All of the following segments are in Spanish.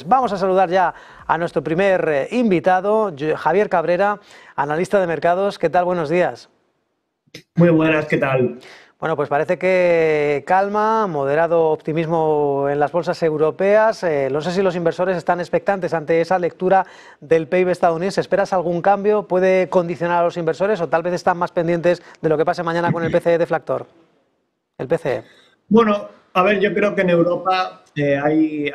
Vamos a saludar ya a nuestro primer invitado, Javier Cabrera, analista de mercados. ¿Qué tal? Buenos días. Muy buenas, ¿qué tal? Bueno, pues parece que calma, moderado optimismo en las bolsas europeas. No sé si los inversores están expectantes ante esa lectura del PIB estadounidense. ¿Esperas algún cambio? ¿Puede condicionar a los inversores o tal vez están más pendientes de lo que pase mañana con el PCE deflactor? El PCE. Bueno, a ver, yo creo que en Europa hay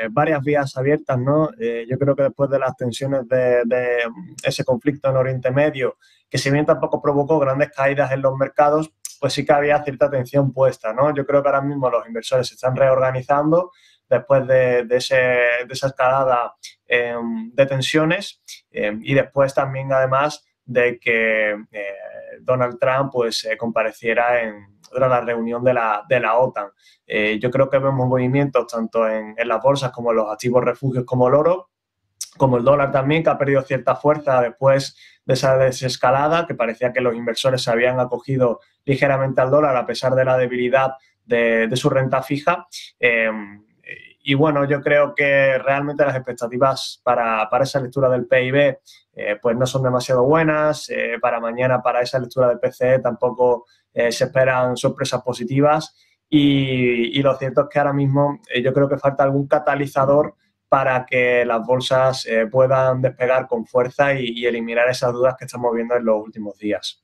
varias vías abiertas, ¿no? Yo creo que después de las tensiones de ese conflicto en Oriente Medio, que si bien tampoco provocó grandes caídas en los mercados, pues sí que había cierta tensión puesta, ¿no? Yo creo que ahora mismo los inversores se están reorganizando después de esa escalada de tensiones y después también, además, de que Donald Trump pues compareciera tras la reunión de la OTAN. Yo creo que vemos movimientos tanto en las bolsas como en los activos refugios como el oro, como el dólar también, que ha perdido cierta fuerza después de esa desescalada, que parecía que los inversores se habían acogido ligeramente al dólar a pesar de la debilidad de su renta fija. Y bueno, yo creo que realmente las expectativas para esa lectura del PIB pues no son demasiado buenas. Para mañana, para esa lectura del PCE, tampoco se esperan sorpresas positivas. Y lo cierto es que ahora mismo yo creo que falta algún catalizador para que las bolsas puedan despegar con fuerza y eliminar esas dudas que estamos viendo en los últimos días.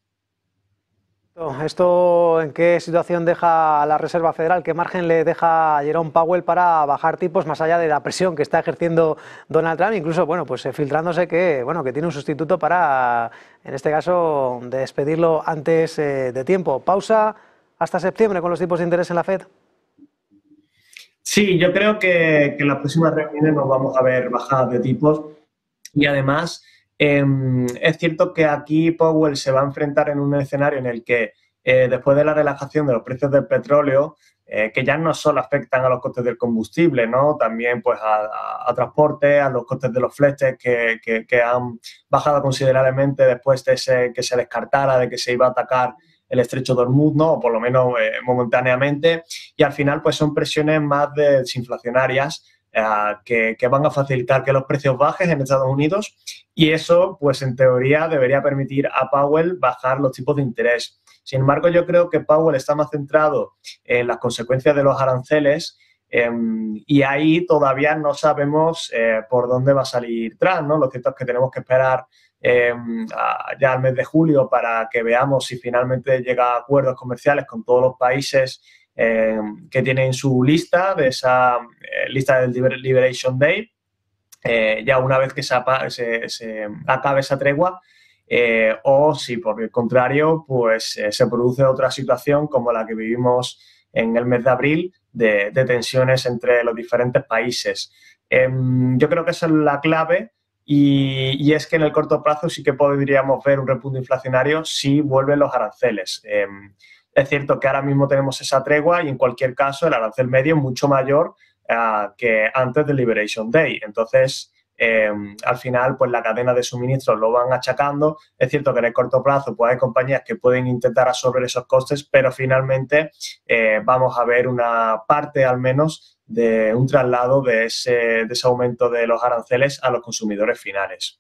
¿Esto en qué situación deja a la Reserva Federal? ¿Qué margen le deja a Jerome Powell para bajar tipos más allá de la presión que está ejerciendo Donald Trump? Incluso, bueno, pues filtrándose que tiene un sustituto para, en este caso, despedirlo antes de tiempo. Pausa hasta septiembre con los tipos de interés en la Fed. Sí, yo creo que en las próximas reuniones nos vamos a ver bajadas de tipos y además es cierto que aquí Powell se va a enfrentar en un escenario en el que después de la relajación de los precios del petróleo, que ya no solo afectan a los costes del combustible, ¿no? También pues a transporte, a los costes de los fletes que han bajado considerablemente después de que se descartara de que se iba a atacar el estrecho de Hormuz, ¿no? O por lo menos momentáneamente, y al final pues son presiones más desinflacionarias que van a facilitar que los precios bajen en Estados Unidos y eso, pues en teoría, debería permitir a Powell bajar los tipos de interés. Sin embargo, yo creo que Powell está más centrado en las consecuencias de los aranceles y ahí todavía no sabemos por dónde va a salir Trump, ¿no? Lo cierto es que tenemos que esperar ya al mes de julio para que veamos si finalmente llega a acuerdos comerciales con todos los países que tienen su lista, de esa lista del Liberation Day, ya una vez que se acabe esa tregua, o si por el contrario pues se produce otra situación como la que vivimos en el mes de abril de tensiones entre los diferentes países. Yo creo que esa es la clave y es que en el corto plazo sí que podríamos ver un repunte inflacionario si vuelven los aranceles. Es cierto que ahora mismo tenemos esa tregua y en cualquier caso el arancel medio es mucho mayor que antes del Liberation Day. Entonces, al final, pues la cadena de suministros lo van achacando. Es cierto que en el corto plazo pues hay compañías que pueden intentar absorber esos costes, pero finalmente vamos a ver una parte al menos de un traslado de ese aumento de los aranceles a los consumidores finales.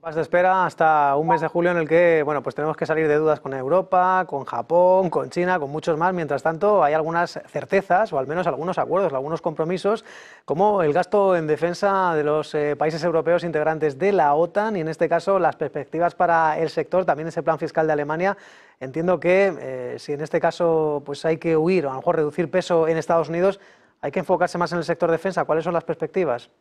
Más de espera hasta un mes de julio en el que, pues tenemos que salir de dudas con Europa, con Japón, con China, con muchos más. Mientras tanto, hay algunas certezas o al menos algunos acuerdos, algunos compromisos, como el gasto en defensa de los países europeos integrantes de la OTAN y en este caso las perspectivas para el sector, también ese plan fiscal de Alemania. Entiendo que si en este caso pues hay que huir o a lo mejor reducir peso en Estados Unidos, hay que enfocarse más en el sector defensa. ¿Cuáles son las perspectivas?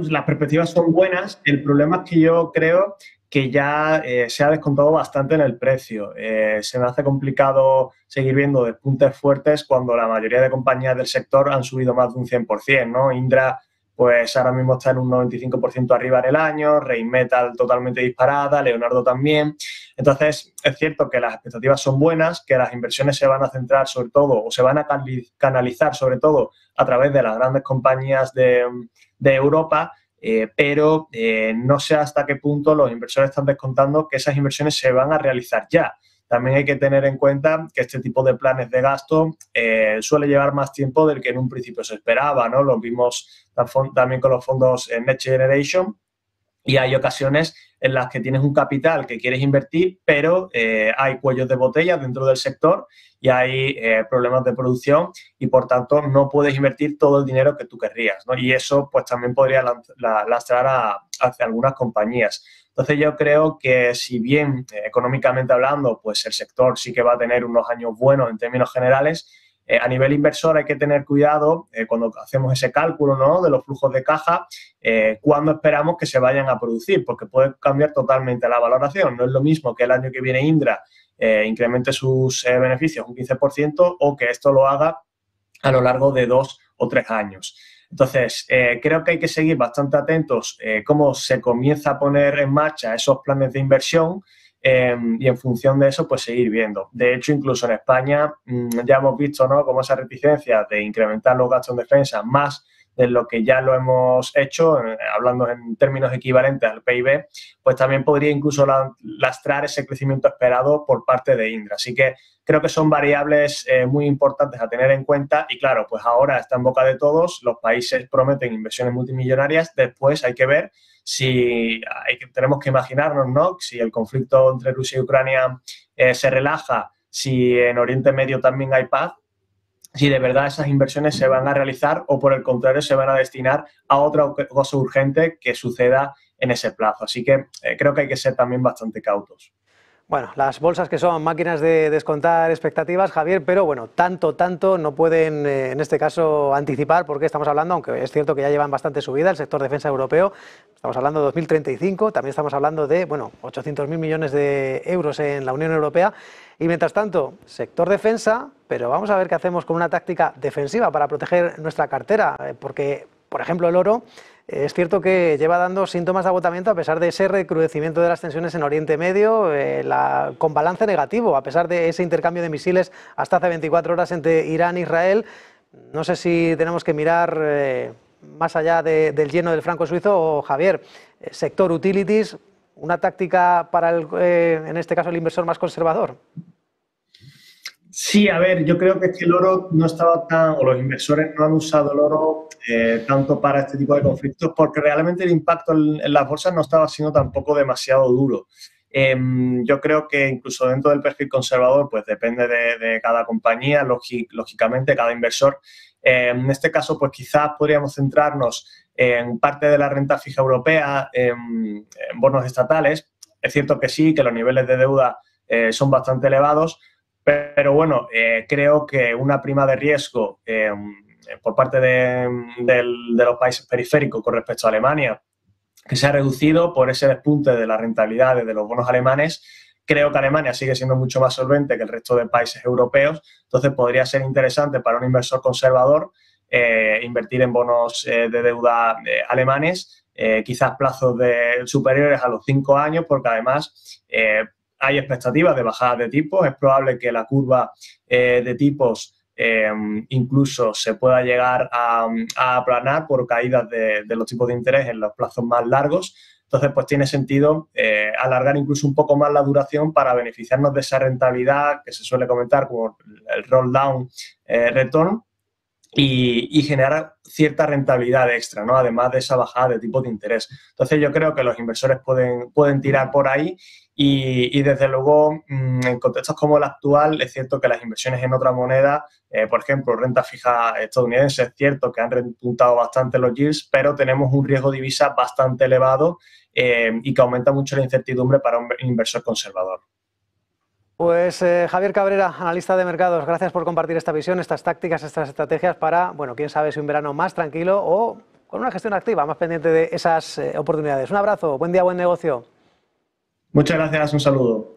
Las perspectivas son buenas, el problema es que yo creo que ya se ha descontado bastante en el precio. Se me hace complicado seguir viendo despuntes fuertes cuando la mayoría de compañías del sector han subido más de un 100%, ¿no? Indra, pues ahora mismo está en un 95% arriba en el año, Rheinmetall totalmente disparada, Leonardo también. Entonces, es cierto que las expectativas son buenas, que las inversiones se van a centrar sobre todo, o se van a canalizar sobre todo a través de las grandes compañías de Europa, pero no sé hasta qué punto los inversores están descontando que esas inversiones se van a realizar ya. también hay que tener en cuenta que este tipo de planes de gasto suele llevar más tiempo del que en un principio se esperaba, ¿no? Lo vimos también con los fondos Next Generation. Y hay ocasiones en las que tienes un capital que quieres invertir, pero hay cuellos de botella dentro del sector y hay problemas de producción y, por tanto, no puedes invertir todo el dinero que tú querrías, ¿no? Y eso pues también podría lastrar hacia algunas compañías. Entonces, yo creo que si bien económicamente hablando, pues el sector sí que va a tener unos años buenos en términos generales, a nivel inversor hay que tener cuidado cuando hacemos ese cálculo, ¿no?, de los flujos de caja, cuándo esperamos que se vayan a producir, porque puede cambiar totalmente la valoración. No es lo mismo que el año que viene Indra incremente sus beneficios un 15% o que esto lo haga a lo largo de 2 o 3 años. Entonces, creo que hay que seguir bastante atentos cómo se comienza a poner en marcha esos planes de inversión y en función de eso, pues seguir viendo. De hecho, incluso en España ya hemos visto, ¿no?, como esa reticencia de incrementar los gastos en defensa más de lo que ya lo hemos hecho, hablando en términos equivalentes al PIB, pues también podría incluso lastrar ese crecimiento esperado por parte de Indra. Así que creo que son variables muy importantes a tener en cuenta y, claro, pues ahora está en boca de todos, los países prometen inversiones multimillonarias, después hay que ver si tenemos que imaginarnos, ¿no?, si el conflicto entre Rusia y Ucrania se relaja, si en Oriente Medio también hay paz, si de verdad esas inversiones se van a realizar o, por el contrario, se van a destinar a otra cosa urgente que suceda en ese plazo. Así que creo que hay que ser también bastante cautos. Bueno, las bolsas que son máquinas de descontar expectativas, Javier, pero bueno, tanto no pueden en este caso anticipar porque estamos hablando, aunque es cierto que ya llevan bastante subida el sector defensa europeo, estamos hablando de 2035, también estamos hablando de, bueno, 800.000 millones de euros en la Unión Europea y mientras tanto, sector defensa, pero vamos a ver qué hacemos con una táctica defensiva para proteger nuestra cartera, porque, por ejemplo, el oro es cierto que lleva dando síntomas de agotamiento a pesar de ese recrudecimiento de las tensiones en Oriente Medio, con balance negativo, a pesar de ese intercambio de misiles hasta hace 24 horas entre Irán e Israel. No sé si tenemos que mirar más allá del lleno del franco suizo o, Javier, sector utilities, una táctica para, en este caso, el inversor más conservador. Sí, a ver, yo creo que es que el oro no estaba o los inversores no han usado el oro tanto para este tipo de conflictos porque realmente el impacto en las bolsas no estaba siendo tampoco demasiado duro. Yo creo que incluso dentro del perfil conservador, pues depende de cada compañía, lógicamente, cada inversor. En este caso, pues quizás podríamos centrarnos en parte de la renta fija europea, en bonos estatales. Es cierto que sí, que los niveles de deuda son bastante elevados, pero bueno, creo que una prima de riesgo por parte de los países periféricos con respecto a Alemania, que se ha reducido por ese despunte de la rentabilidad de los bonos alemanes. Creo que Alemania sigue siendo mucho más solvente que el resto de países europeos, entonces podría ser interesante para un inversor conservador invertir en bonos de deuda alemanes, quizás plazos superiores a los 5 años, porque además hay expectativas de bajada de tipos. Es probable que la curva de tipos incluso se pueda llegar a aplanar por caídas de los tipos de interés en los plazos más largos. Entonces, pues tiene sentido alargar incluso un poco más la duración para beneficiarnos de esa rentabilidad que se suele comentar como el roll down return y generar cierta rentabilidad extra, ¿no?, además de esa bajada de tipos de interés. Entonces, yo creo que los inversores pueden tirar por ahí y desde luego, en contextos como el actual, es cierto que las inversiones en otra moneda, por ejemplo, renta fija estadounidense, es cierto que han repuntado bastante los yields, pero tenemos un riesgo de divisa bastante elevado y que aumenta mucho la incertidumbre para un inversor conservador. Pues Javier Cabrera, analista de mercados, gracias por compartir esta visión, estas tácticas, estas estrategias para, bueno, quién sabe si un verano más tranquilo o con una gestión activa, más pendiente de esas oportunidades. Un abrazo, buen día, buen negocio. Muchas gracias, un saludo.